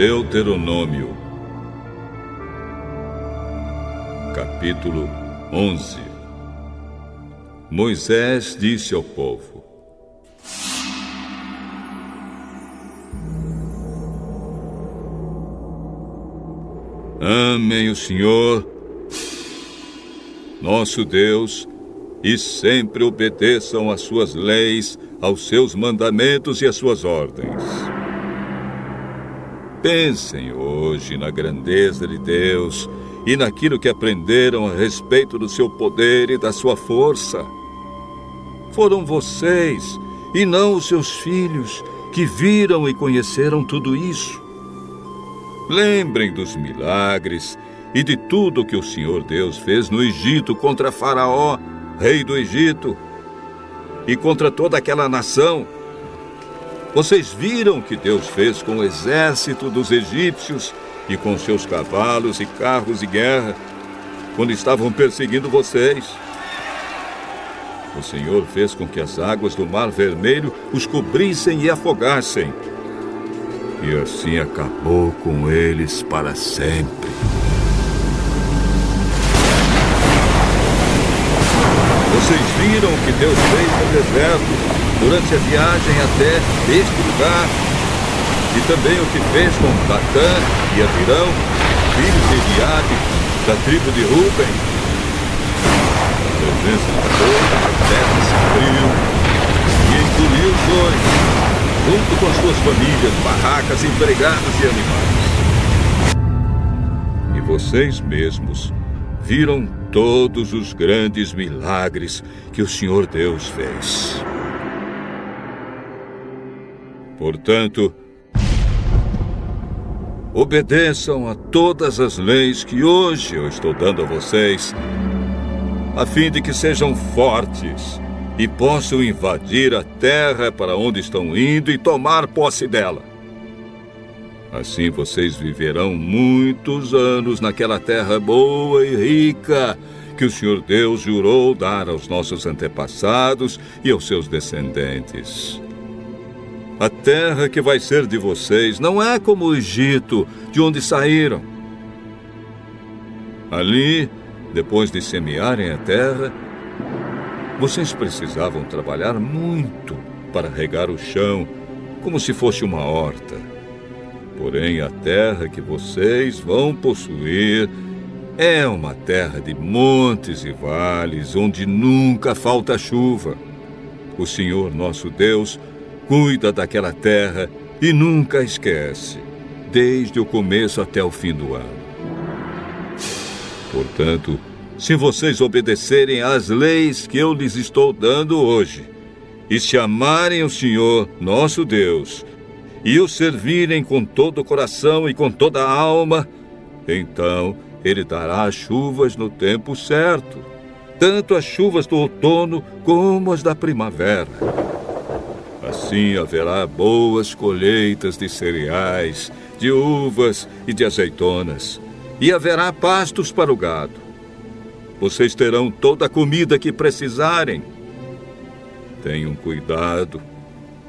Deuteronômio, capítulo 11. Moisés disse ao povo: amem o Senhor, nosso Deus, e sempre obedeçam às suas leis, aos seus mandamentos e às suas ordens. Pensem hoje na grandeza de Deus e naquilo que aprenderam a respeito do seu poder e da sua força. Foram vocês, e não os seus filhos, que viram e conheceram tudo isso. Lembrem dos milagres e de tudo que o Senhor Deus fez no Egito contra Faraó, rei do Egito, e contra toda aquela nação. Vocês viram o que Deus fez com o exército dos egípcios e com seus cavalos e carros de guerra, quando estavam perseguindo vocês. O Senhor fez com que as águas do Mar Vermelho os cobrissem e afogassem. E assim acabou com eles para sempre. Vocês viram o que Deus fez no deserto durante a viagem até este lugar, e também o que fez com Datã e Abirão, filhos de Eliabe, da tribo de Rúben. A presença de Deus na terra se abriu e engoliu os dois, junto com as suas famílias, barracas, empregados e animais. E vocês mesmos viram todos os grandes milagres que o Senhor Deus fez. Portanto, obedeçam a todas as leis que hoje eu estou dando a vocês, a fim de que sejam fortes e possam invadir a terra para onde estão indo e tomar posse dela. Assim vocês viverão muitos anos naquela terra boa e rica que o Senhor Deus jurou dar aos nossos antepassados e aos seus descendentes. A terra que vai ser de vocês não é como o Egito, de onde saíram. Ali, depois de semearem a terra, vocês precisavam trabalhar muito para regar o chão, como se fosse uma horta. Porém, a terra que vocês vão possuir é uma terra de montes e vales, onde nunca falta chuva. O Senhor, nosso Deus, cuida daquela terra e nunca esquece, desde o começo até o fim do ano. Portanto, se vocês obedecerem às leis que eu lhes estou dando hoje, e se amarem o Senhor, nosso Deus, e o servirem com todo o coração e com toda a alma, então Ele dará as chuvas no tempo certo, tanto as chuvas do outono como as da primavera. Assim haverá boas colheitas de cereais, de uvas e de azeitonas, e haverá pastos para o gado. Vocês terão toda a comida que precisarem. Tenham cuidado,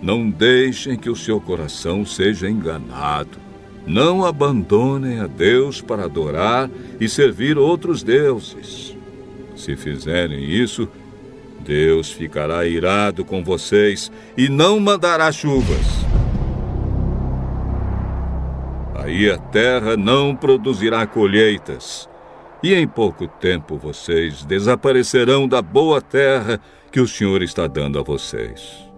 não deixem que o seu coração seja enganado. Não abandonem a Deus para adorar e servir outros deuses. Se fizerem isso, Deus ficará irado com vocês e não mandará chuvas. Aí a terra não produzirá colheitas, e em pouco tempo vocês desaparecerão da boa terra que o Senhor está dando a vocês.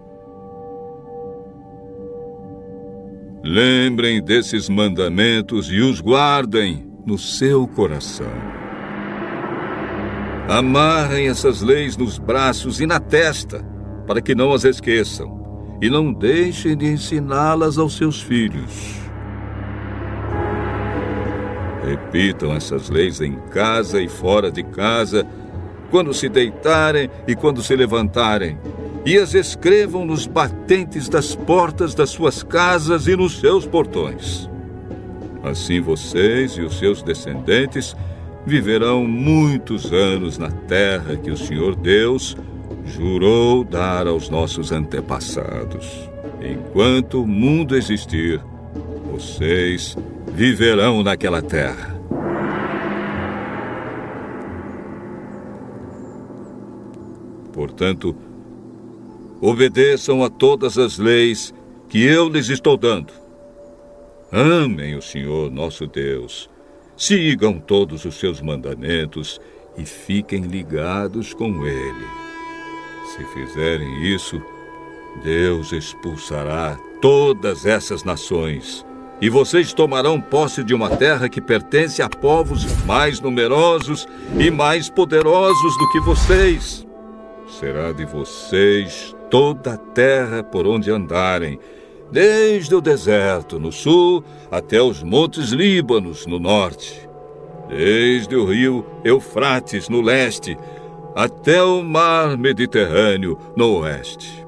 Lembrem desses mandamentos e os guardem no seu coração. Amarrem essas leis nos braços e na testa, para que não as esqueçam, e não deixem de ensiná-las aos seus filhos. Repitam essas leis em casa e fora de casa, quando se deitarem e quando se levantarem, e as escrevam nos batentes das portas das suas casas e nos seus portões. Assim vocês e os seus descendentes viverão muitos anos na terra que o Senhor Deus jurou dar aos nossos antepassados. Enquanto o mundo existir, Vocês viverão naquela terra. Portanto, obedeçam a todas as leis que eu lhes estou dando. Amem o Senhor nosso Deus, sigam todos os seus mandamentos e fiquem ligados com Ele. Se fizerem isso, Deus expulsará todas essas nações, e vocês tomarão posse de uma terra que pertence a povos mais numerosos e mais poderosos do que vocês. Será de vocês toda a terra por onde andarem, desde o deserto no sul até os montes Líbanos no norte, desde o rio Eufrates no leste até o mar Mediterrâneo no oeste.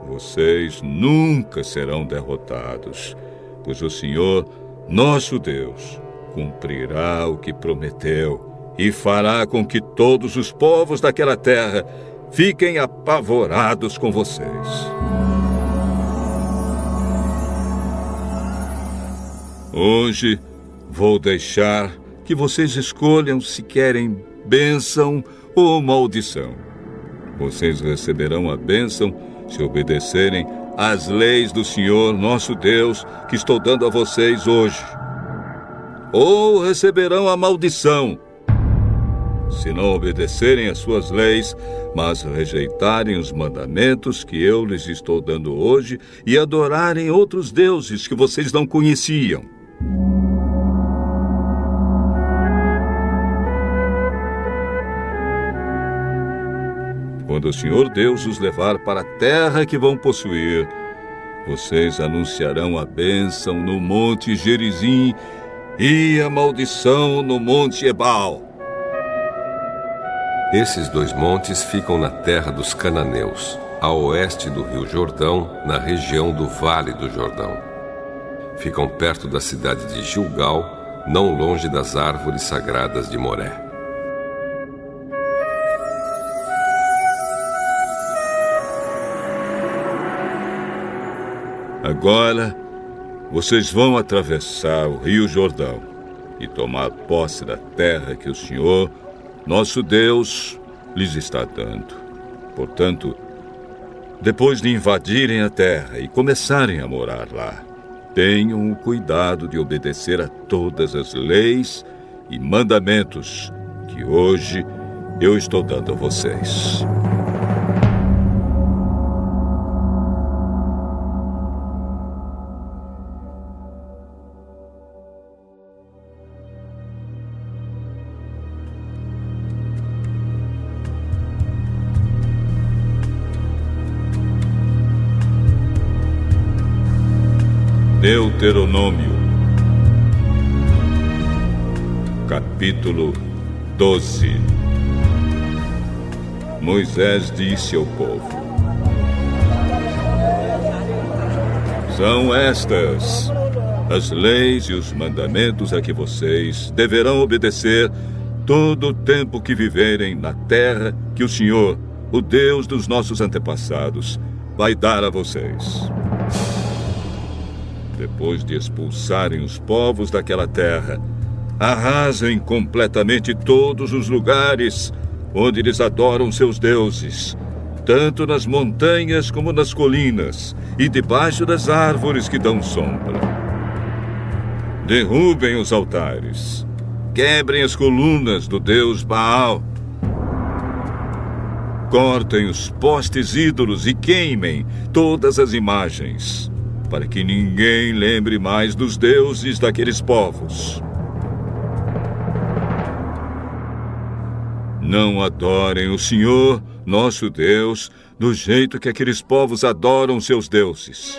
Vocês nunca serão derrotados, pois o Senhor, nosso Deus, cumprirá o que prometeu e fará com que todos os povos daquela terra fiquem apavorados com vocês. Hoje vou deixar que vocês escolham se querem bênção ou maldição. Vocês receberão a bênção se obedecerem às leis do Senhor nosso Deus que estou dando a vocês hoje. Ou receberão a maldição se não obedecerem às suas leis, mas rejeitarem os mandamentos que eu lhes estou dando hoje e adorarem outros deuses que vocês não conheciam. Quando o Senhor Deus os levar para a terra que vão possuir, vocês anunciarão a bênção no monte Gerizim e a maldição no monte Ebal. Esses dois montes ficam na terra dos cananeus, a oeste do rio Jordão, na região do Vale do Jordão. Ficam perto da cidade de Gilgal, não longe das árvores sagradas de Moré. Agora, vocês vão atravessar o rio Jordão e tomar posse da terra que o Senhor, nosso Deus, lhes está dando. Portanto, depois de invadirem a terra e começarem a morar lá, tenham o cuidado de obedecer a todas as leis e mandamentos que hoje eu estou dando a vocês. Deuteronômio, capítulo 12. Moisés disse ao povo: São estas as leis e os mandamentos a que vocês deverão obedecer todo o tempo que viverem na terra que o Senhor, o Deus dos nossos antepassados, vai dar a vocês. Depois de expulsarem os povos daquela terra, arrasem completamente todos os lugares onde eles adoram seus deuses, tanto nas montanhas como nas colinas e debaixo das árvores que dão sombra. Derrubem os altares, quebrem as colunas do deus Baal, cortem os postes ídolos e queimem todas as imagens, para que ninguém lembre mais dos deuses daqueles povos. Não adorem o Senhor, nosso Deus, do jeito que aqueles povos adoram seus deuses.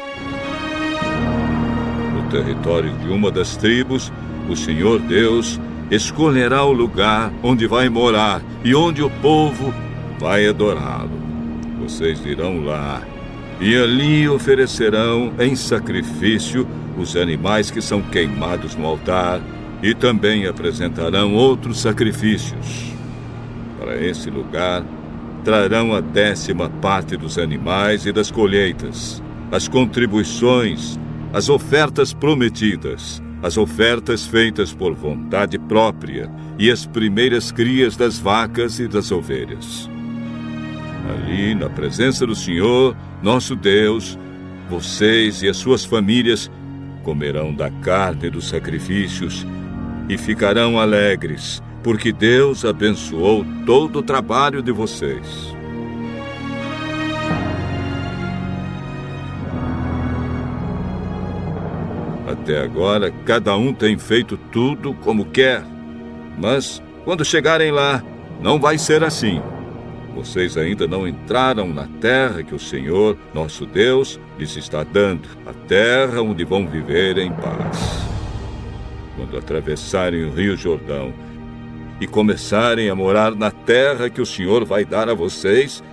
No território de uma das tribos, o Senhor Deus escolherá o lugar onde vai morar e onde o povo vai adorá-lo. Vocês irão lá e ali oferecerão em sacrifício os animais que são queimados no altar e também apresentarão outros sacrifícios. Para esse lugar, trarão a 10ª parte dos animais e das colheitas, as contribuições as ofertas prometidas, as ofertas feitas por vontade própria e as primeiras crias das vacas e das ovelhas. Ali, na presença do Senhor, nosso Deus, vocês e as suas famílias comerão da carne dos sacrifícios e ficarão alegres, porque Deus abençoou todo o trabalho de vocês. Até agora, cada um tem feito tudo como quer, mas quando chegarem lá, não vai ser assim. Vocês ainda não entraram na terra que o Senhor, nosso Deus, lhes está dando, a terra onde vão viver em paz. Quando atravessarem o Rio Jordão e começarem a morar na terra que o Senhor vai dar a vocês,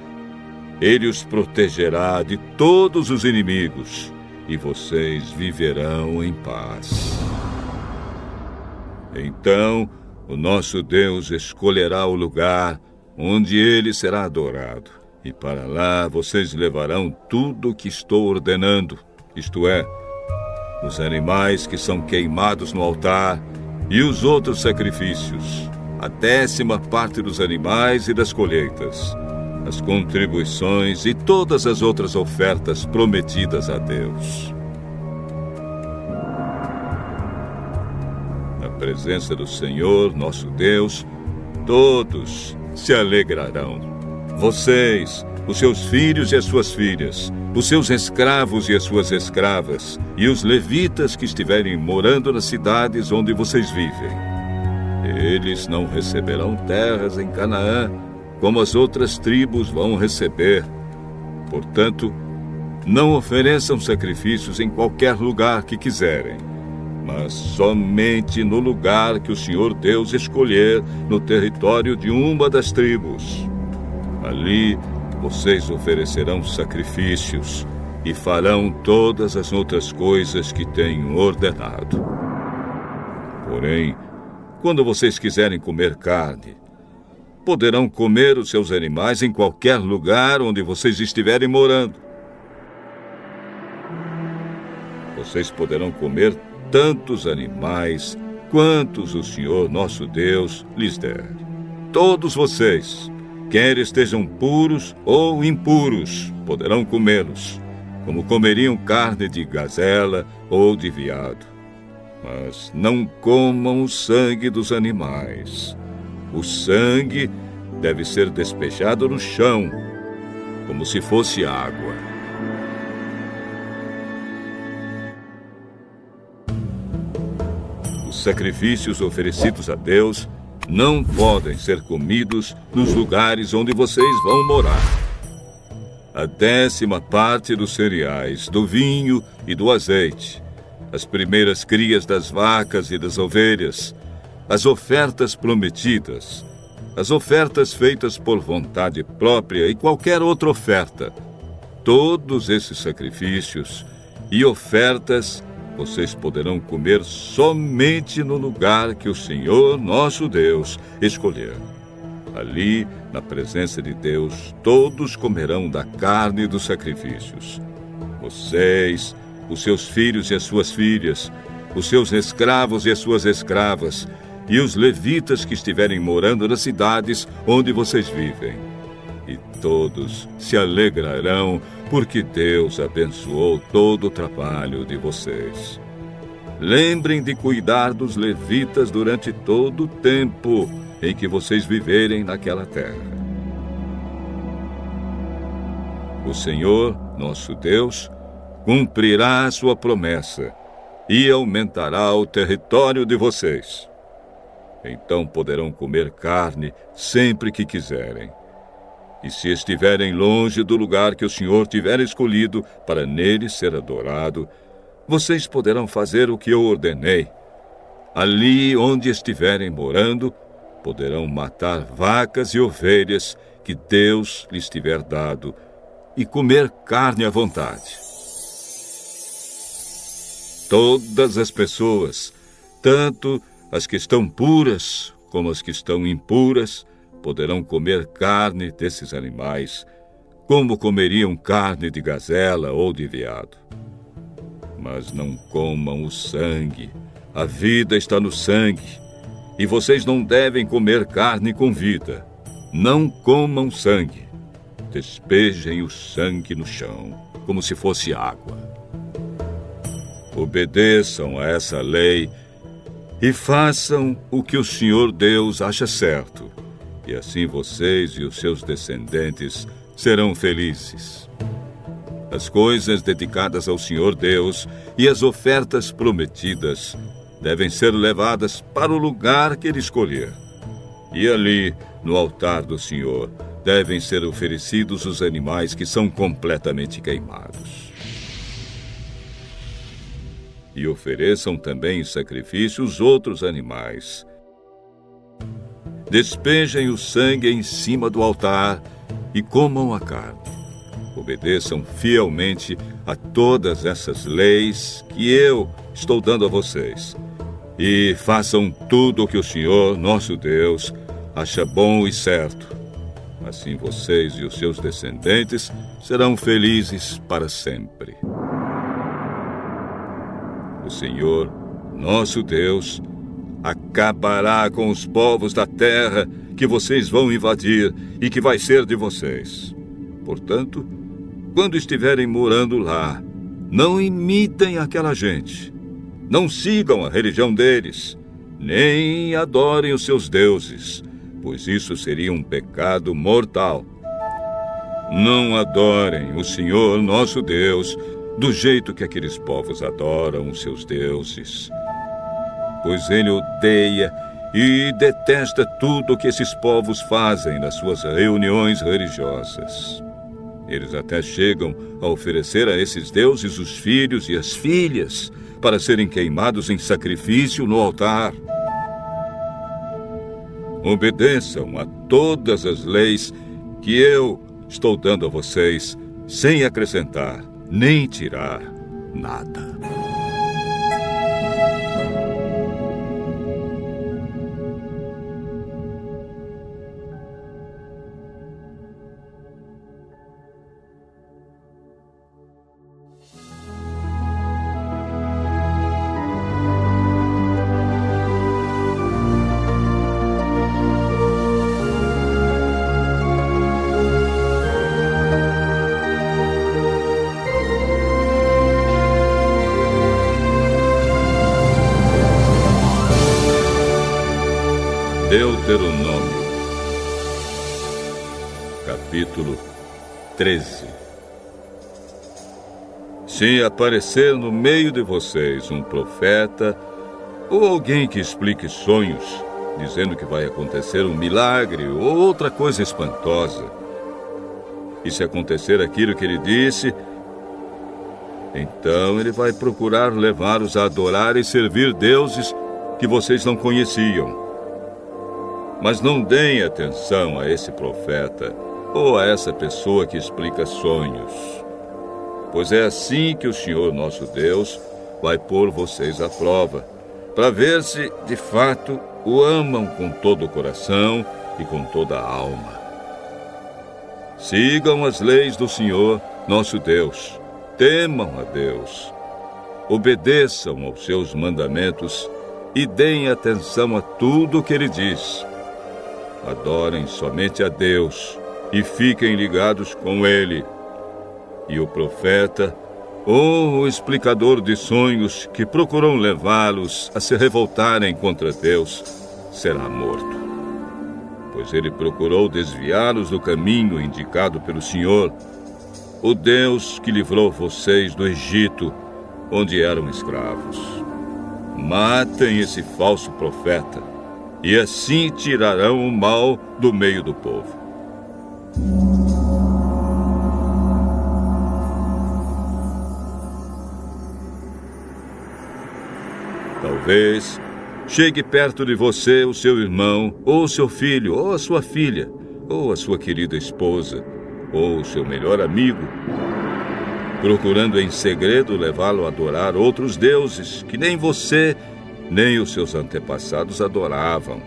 Ele os protegerá de todos os inimigos e vocês viverão em paz. Então, o nosso Deus escolherá o lugar onde Ele será adorado, e para lá vocês levarão tudo o que estou ordenando, isto é, os animais que são queimados no altar e os outros sacrifícios, a 10ª parte dos animais e das colheitas, as contribuições e todas as outras ofertas prometidas a Deus. Na presença do Senhor, nosso Deus, todos se alegrarão. Vocês, os seus filhos e as suas filhas, os seus escravos e as suas escravas, e os levitas que estiverem morando nas cidades onde vocês vivem. Eles não receberão terras em Canaã, como as outras tribos vão receber. Portanto, não ofereçam sacrifícios em qualquer lugar que quiserem, mas somente no lugar que o Senhor Deus escolher, no território de uma das tribos. Ali, vocês oferecerão sacrifícios e farão todas as outras coisas que tenho ordenado. Porém, quando vocês quiserem comer carne, poderão comer os seus animais em qualquer lugar onde vocês estiverem morando. Vocês poderão comer tantos animais quantos o Senhor nosso Deus lhes der. Todos vocês, quer estejam puros ou impuros, poderão comê-los, como comeriam carne de gazela ou de veado. Mas não comam o sangue dos animais. O sangue deve ser despejado no chão, como se fosse água. Os sacrifícios oferecidos a Deus não podem ser comidos nos lugares onde vocês vão morar. A 10ª parte dos cereais, do vinho e do azeite, as primeiras crias das vacas e das ovelhas, as ofertas prometidas, as ofertas feitas por vontade própria e qualquer outra oferta. Todos esses sacrifícios e ofertas vocês poderão comer somente no lugar que o Senhor, nosso Deus, escolher. Ali, na presença de Deus, todos comerão da carne dos sacrifícios. Vocês, os seus filhos e as suas filhas, os seus escravos e as suas escravas, e os levitas que estiverem morando nas cidades onde vocês vivem. E todos se alegrarão, porque Deus abençoou todo o trabalho de vocês. Lembrem de cuidar dos levitas durante todo o tempo em que vocês viverem naquela terra. O Senhor, nosso Deus, cumprirá a sua promessa e aumentará o território de vocês. Então poderão comer carne sempre que quiserem. E se estiverem longe do lugar que o Senhor tiver escolhido para nele ser adorado, vocês poderão fazer o que eu ordenei. Ali onde estiverem morando, poderão matar vacas e ovelhas que Deus lhes tiver dado e comer carne à vontade. Todas as pessoas, tanto as que estão puras como as que estão impuras, poderão comer carne desses animais, como comeriam carne de gazela ou de veado. Mas não comam o sangue. A vida está no sangue. E vocês não devem comer carne com vida. Não comam sangue. Despejem o sangue no chão, como se fosse água. Obedeçam a essa lei e façam o que o Senhor Deus acha certo. E assim vocês e os seus descendentes serão felizes. As coisas dedicadas ao Senhor Deus e as ofertas prometidas devem ser levadas para o lugar que Ele escolher. E ali, no altar do Senhor, devem ser oferecidos os animais que são completamente queimados. E ofereçam também em sacrifício os outros animais. Despejem o sangue em cima do altar e comam a carne. Obedeçam fielmente a todas essas leis que eu estou dando a vocês. E façam tudo o que o Senhor, nosso Deus, acha bom e certo. Assim vocês e os seus descendentes serão felizes para sempre. O Senhor, nosso Deus, acabará com os povos da terra que vocês vão invadir e que vai ser de vocês. Portanto, quando estiverem morando lá, não imitem aquela gente. Não sigam a religião deles, nem adorem os seus deuses, pois isso seria um pecado mortal. Não adorem o Senhor, nosso Deus, do jeito que aqueles povos adoram os seus deuses, pois Ele odeia e detesta tudo o que esses povos fazem nas suas reuniões religiosas. Eles até chegam a oferecer a esses deuses os filhos e as filhas para serem queimados em sacrifício no altar. Obedeçam a todas as leis que eu estou dando a vocês, sem acrescentar nem tirar nada. Deuteronômio, capítulo 13. Se aparecer no meio de vocês um profeta ou alguém que explique sonhos, dizendo que vai acontecer um milagre ou outra coisa espantosa, e se acontecer aquilo que ele disse, então ele vai procurar levá-los a adorar e servir deuses que vocês não conheciam. Mas não deem atenção a esse profeta ou a essa pessoa que explica sonhos, pois é assim que o Senhor nosso Deus vai pôr vocês à prova, para ver se, de fato, o amam com todo o coração e com toda a alma. Sigam as leis do Senhor nosso Deus, temam a Deus, obedeçam aos seus mandamentos e deem atenção a tudo o que Ele diz. Adorem somente a Deus e fiquem ligados com Ele. E o profeta ou o explicador de sonhos que procurou levá-los a se revoltarem contra Deus será morto, pois ele procurou desviá-los do caminho indicado pelo Senhor, o Deus que livrou vocês do Egito, onde eram escravos. Matem esse falso profeta, e assim tirarão o mal do meio do povo. Talvez chegue perto de você o seu irmão, ou seu filho, ou a sua filha, ou a sua querida esposa, ou o seu melhor amigo, procurando em segredo levá-lo a adorar outros deuses que nem você nem os seus antepassados adoravam.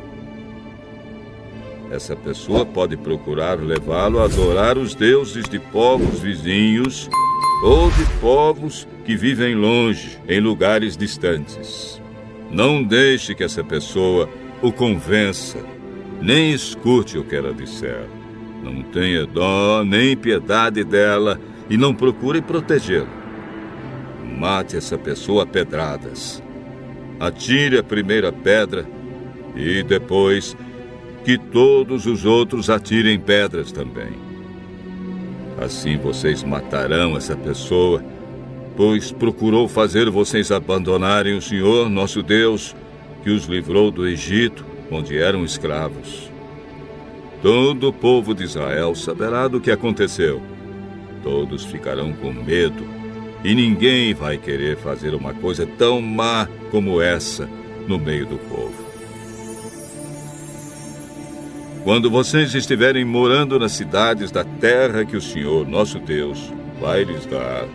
Essa pessoa pode procurar levá-lo a adorar os deuses de povos vizinhos ou de povos que vivem longe, em lugares distantes. Não deixe que essa pessoa o convença, nem escute o que ela disser. Não tenha dó nem piedade dela e não procure protegê-la. Mate essa pessoa a pedradas. Atire a primeira pedra e depois que todos os outros atirem pedras também. Assim vocês matarão essa pessoa, pois procurou fazer vocês abandonarem o Senhor, nosso Deus, que os livrou do Egito, onde eram escravos. Todo o povo de Israel saberá do que aconteceu. Todos ficarão com medo, e ninguém vai querer fazer uma coisa tão má como essa no meio do povo. Quando vocês estiverem morando nas cidades da terra que o Senhor, nosso Deus, vai lhes dar,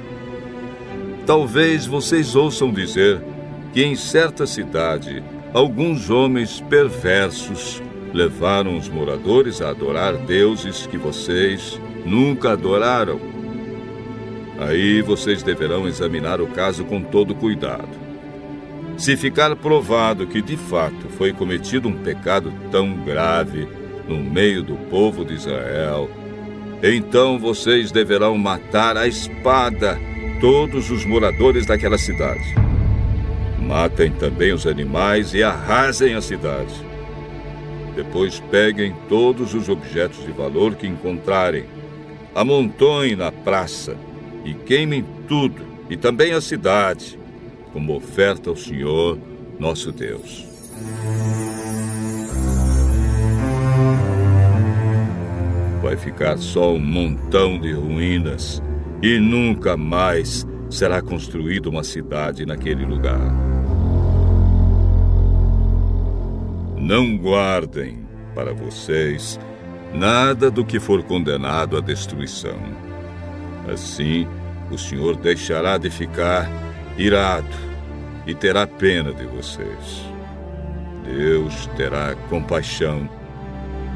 talvez vocês ouçam dizer que em certa cidade alguns homens perversos levaram os moradores a adorar deuses que vocês nunca adoraram. Aí vocês deverão examinar o caso com todo cuidado. Se ficar provado que de fato foi cometido um pecado tão grave no meio do povo de Israel, então vocês deverão matar à espada todos os moradores daquela cidade. Matem também os animais e arrasem a cidade. Depois peguem todos os objetos de valor que encontrarem, amontoem na praça e queimem tudo, e também a cidade, como oferta ao Senhor, nosso Deus. Vai ficar só um montão de ruínas e nunca mais será construída uma cidade naquele lugar. Não guardem para vocês nada do que for condenado à destruição. Assim, o Senhor deixará de ficar irado e terá pena de vocês. Deus terá compaixão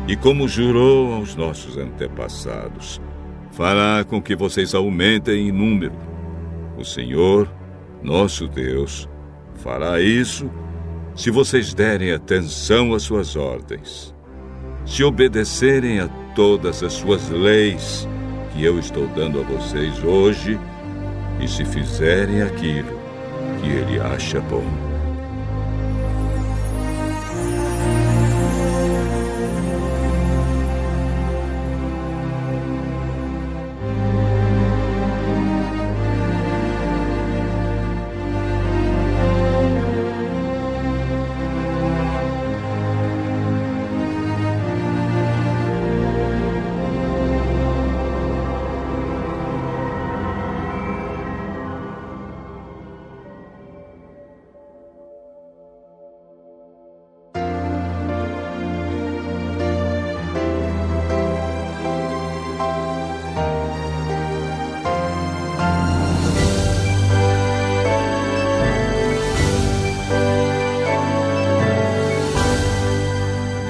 e, como jurou aos nossos antepassados, fará com que vocês aumentem em número. O Senhor, nosso Deus, fará isso se vocês derem atenção às suas ordens, se obedecerem a todas as suas leis que eu estou dando a vocês hoje e se fizerem aquilo que Ele acha bom.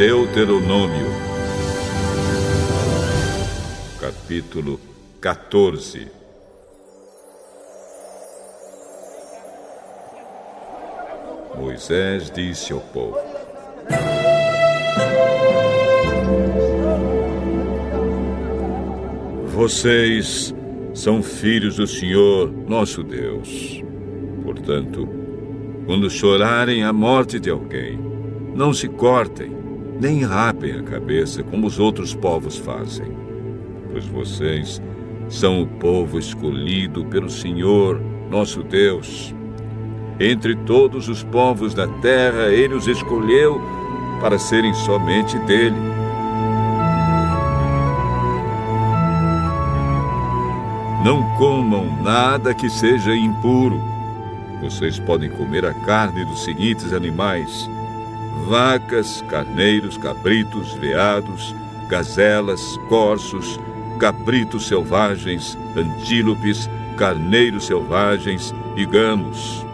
Deuteronômio, capítulo 14. Moisés disse ao povo: Vocês são filhos do Senhor, nosso Deus. Portanto, quando chorarem a morte de alguém, não se cortem, nem rapem a cabeça como os outros povos fazem, pois vocês são o povo escolhido pelo Senhor, nosso Deus. Entre todos os povos da terra, Ele os escolheu para serem somente dele. Não comam nada que seja impuro. Vocês podem comer a carne dos seguintes animais: vacas, carneiros, cabritos, veados, gazelas, corços, cabritos selvagens, antílopes, carneiros selvagens e gamos.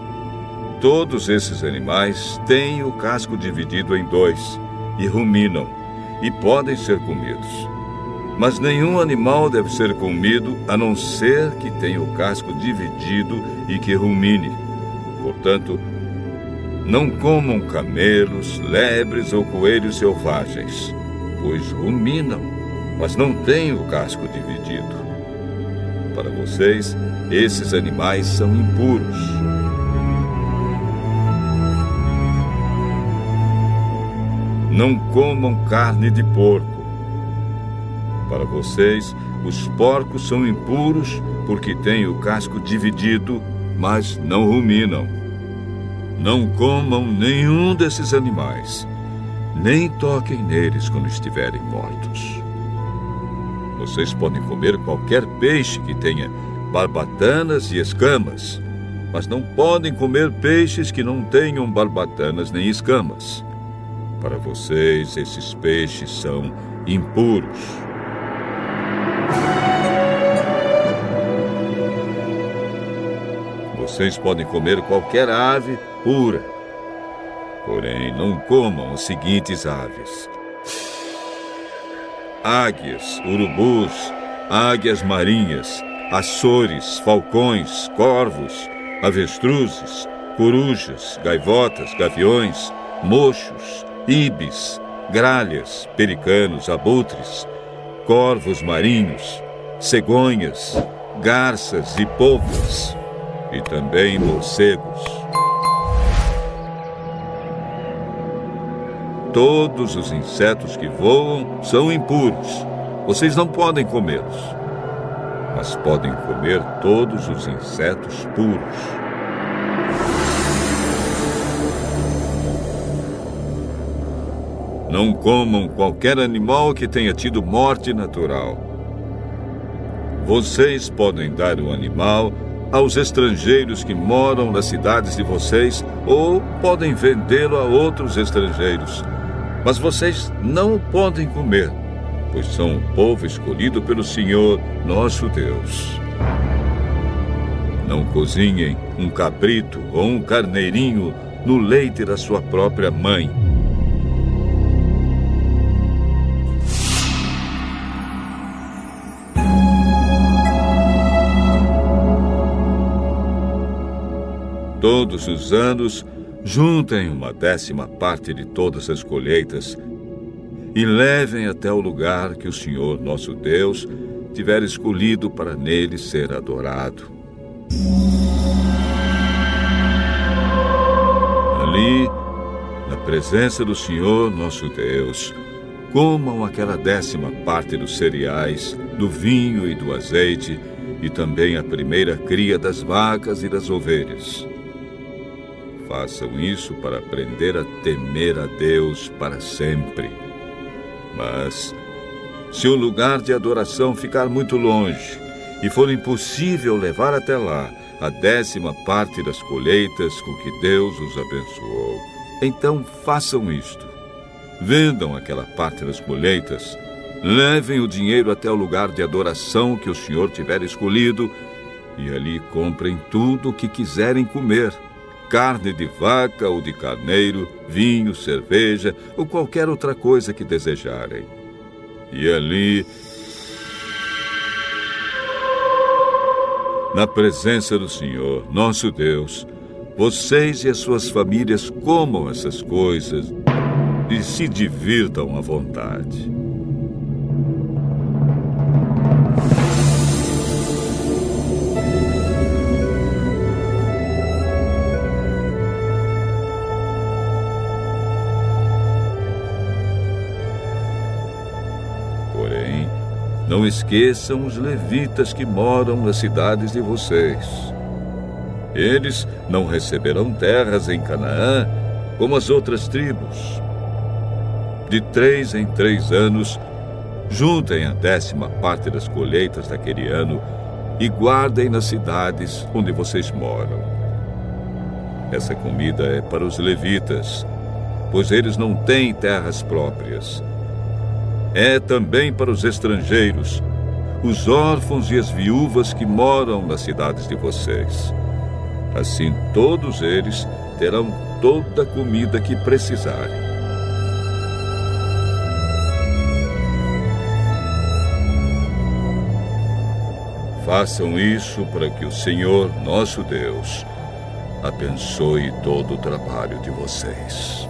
Todos esses animais têm o casco dividido em dois e ruminam, e podem ser comidos. Mas nenhum animal deve ser comido, a não ser que tenha o casco dividido e que rumine. Portanto, não comam camelos, lebres ou coelhos selvagens, pois ruminam, mas não têm o casco dividido. Para vocês, esses animais são impuros. Não comam carne de porco. Para vocês, os porcos são impuros porque têm o casco dividido, mas não ruminam. Não comam nenhum desses animais, nem toquem neles quando estiverem mortos. Vocês podem comer qualquer peixe que tenha barbatanas e escamas, mas não podem comer peixes que não tenham barbatanas nem escamas. Para vocês, esses peixes são impuros. Vocês podem comer qualquer ave pura, porém não comam as seguintes aves: águias, urubus, águias marinhas, açores, falcões, corvos, avestruzes, corujas, gaivotas, gaviões, mochos, ibis, gralhas, pelicanos, abutres, corvos marinhos, cegonhas, garças e polpas, e também morcegos. Todos os insetos que voam são impuros. Vocês não podem comê-los, mas podem comer todos os insetos puros. Não comam qualquer animal que tenha tido morte natural. Vocês podem dar o animal aos estrangeiros que moram nas cidades de vocês, ou podem vendê-lo a outros estrangeiros. Mas vocês não o podem comer, pois são um povo escolhido pelo Senhor, nosso Deus. Não cozinhem um cabrito ou um carneirinho no leite da sua própria mãe. Todos os anos, juntem uma 10ª parte de todas as colheitas e levem até o lugar que o Senhor, nosso Deus, tiver escolhido para nele ser adorado. Ali, na presença do Senhor, nosso Deus, comam aquela 10ª parte dos cereais, do vinho e do azeite, e também a primeira cria das vacas e das ovelhas. Façam isso para aprender a temer a Deus para sempre. Mas, se o lugar de adoração ficar muito longe e for impossível levar até lá a 10ª parte das colheitas com que Deus os abençoou, então façam isto. Vendam aquela parte das colheitas, levem o dinheiro até o lugar de adoração que o Senhor tiver escolhido e ali comprem tudo o que quiserem comer. Carne de vaca ou de carneiro, vinho, cerveja ou qualquer outra coisa que desejarem. E ali, na presença do Senhor, nosso Deus, vocês e as suas famílias comam essas coisas e se divirtam à vontade. Não esqueçam os levitas que moram nas cidades de vocês. Eles não receberão terras em Canaã como as outras tribos. De 3 em 3 anos, juntem a 10ª parte das colheitas daquele ano e guardem nas cidades onde vocês moram. Essa comida é para os levitas, pois eles não têm terras próprias. É também para os estrangeiros, os órfãos e as viúvas que moram nas cidades de vocês. Assim, todos eles terão toda a comida que precisarem. Façam isso para que o Senhor, nosso Deus, abençoe todo o trabalho de vocês.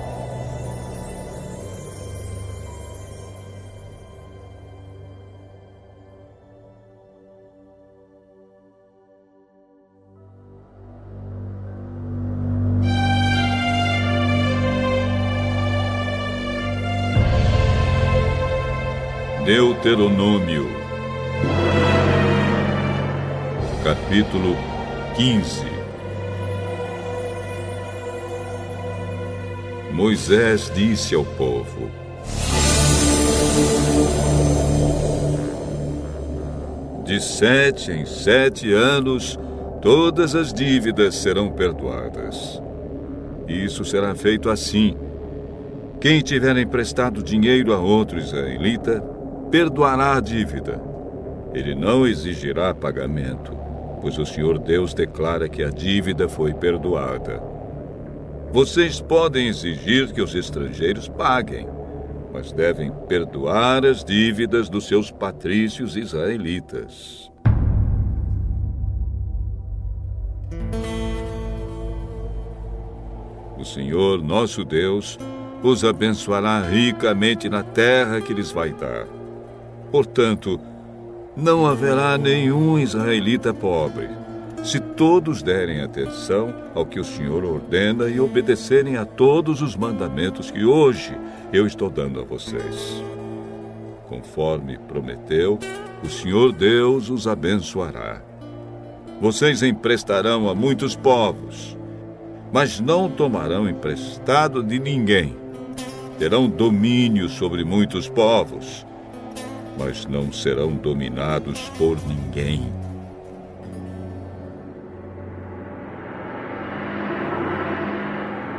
Deuteronômio, capítulo 15. Moisés disse ao povo: de 7 em 7 anos, todas as dívidas serão perdoadas. Isso será feito assim: quem tiver emprestado dinheiro a outro israelita, perdoará a dívida. Ele não exigirá pagamento, pois o Senhor Deus declara que a dívida foi perdoada. Vocês podem exigir que os estrangeiros paguem, mas devem perdoar as dívidas dos seus patrícios israelitas. O Senhor, nosso Deus, os abençoará ricamente na terra que lhes vai dar. Portanto, não haverá nenhum israelita pobre, se todos derem atenção ao que o Senhor ordena e obedecerem a todos os mandamentos que hoje eu estou dando a vocês. Conforme prometeu, o Senhor Deus os abençoará. Vocês emprestarão a muitos povos, mas não tomarão emprestado de ninguém. Terão domínio sobre muitos povos, mas não serão dominados por ninguém.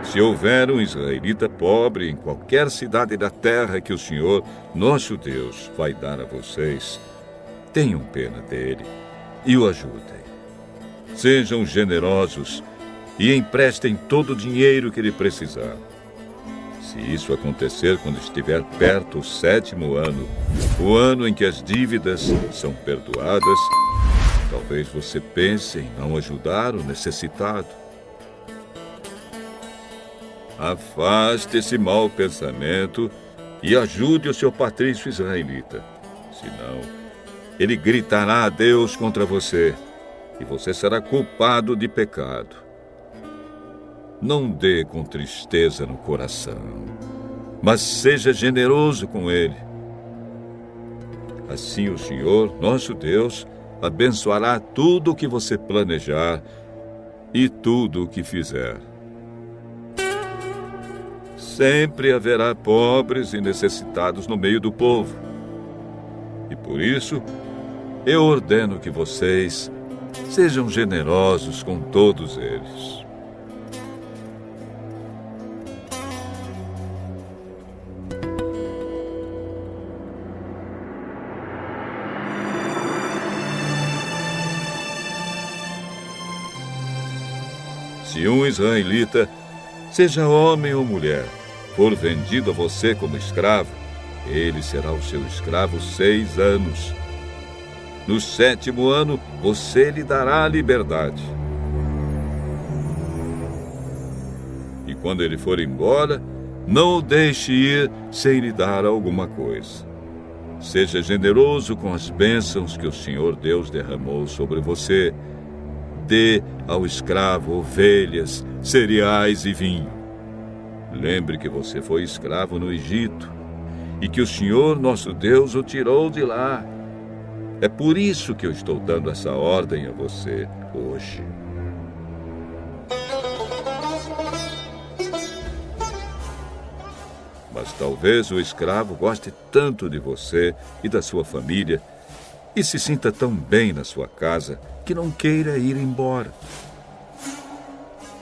Se houver um israelita pobre em qualquer cidade da terra que o Senhor, nosso Deus, vai dar a vocês, tenham pena dele e o ajudem. Sejam generosos e emprestem todo o dinheiro que ele precisar. Se isso acontecer quando estiver perto o 7º ano, o ano em que as dívidas são perdoadas, talvez você pense em não ajudar o necessitado. Afaste esse mau pensamento e ajude o seu patrício israelita. Senão, ele gritará a Deus contra você e você será culpado de pecado. Não dê com tristeza no coração, mas seja generoso com ele. Assim o Senhor, nosso Deus, abençoará tudo o que você planejar e tudo o que fizer. Sempre haverá pobres e necessitados no meio do povo. E por isso, eu ordeno que vocês sejam generosos com todos eles. Se um israelita, seja homem ou mulher, for vendido a você como escravo, ele será o seu escravo 6 anos. No 7º ano, você lhe dará a liberdade. E quando ele for embora, não o deixe ir sem lhe dar alguma coisa. Seja generoso com as bênçãos que o Senhor Deus derramou sobre você. Dê ao escravo ovelhas, cereais e vinho. Lembre que você foi escravo no Egito e que o Senhor, nosso Deus, o tirou de lá. É por isso que eu estou dando essa ordem a você hoje. Mas talvez o escravo goste tanto de você e da sua família e se sinta tão bem na sua casa que não queira ir embora.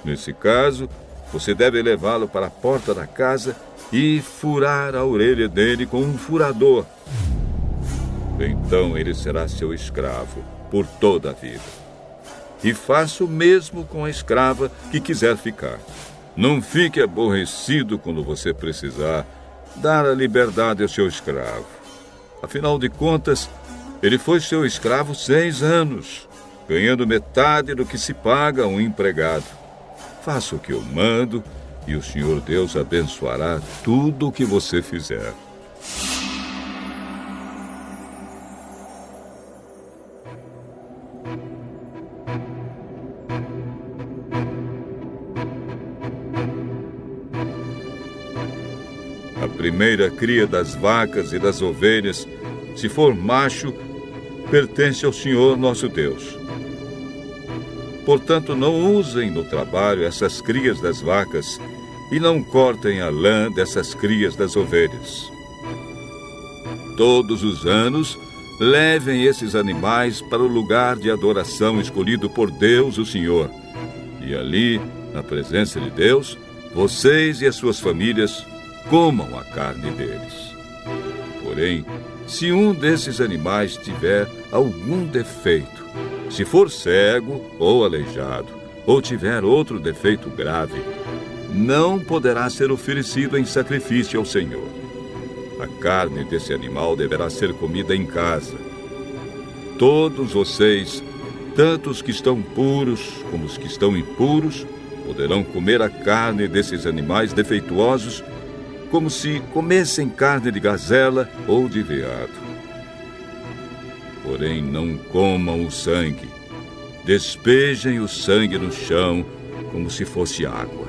Nesse caso, você deve levá-lo para a porta da casa e furar a orelha dele com um furador. Então ele será seu escravo por toda a vida. E faça o mesmo com a escrava que quiser ficar. Não fique aborrecido quando você precisar dar a liberdade ao seu escravo. Afinal de contas, Ele foi seu escravo 6 anos, ganhando metade do que se paga a um empregado. Faça o que eu mando e o Senhor Deus abençoará tudo o que você fizer. A primeira cria das vacas e das ovelhas, se for macho, pertence ao Senhor nosso Deus. Portanto, não usem no trabalho essas crias das vacas e não cortem a lã dessas crias das ovelhas. Todos os anos, levem esses animais para o lugar de adoração escolhido por Deus, o Senhor. E ali, na presença de Deus, vocês e as suas famílias comam a carne deles. Porém, se um desses animais tiver algum defeito, se for cego ou aleijado, ou tiver outro defeito grave, não poderá ser oferecido em sacrifício ao Senhor. A carne desse animal deverá ser comida em casa. Todos vocês, tanto os que estão puros como os que estão impuros, poderão comer a carne desses animais defeituosos como se comessem carne de gazela ou de veado. Porém, não comam o sangue. Despejem o sangue no chão como se fosse água.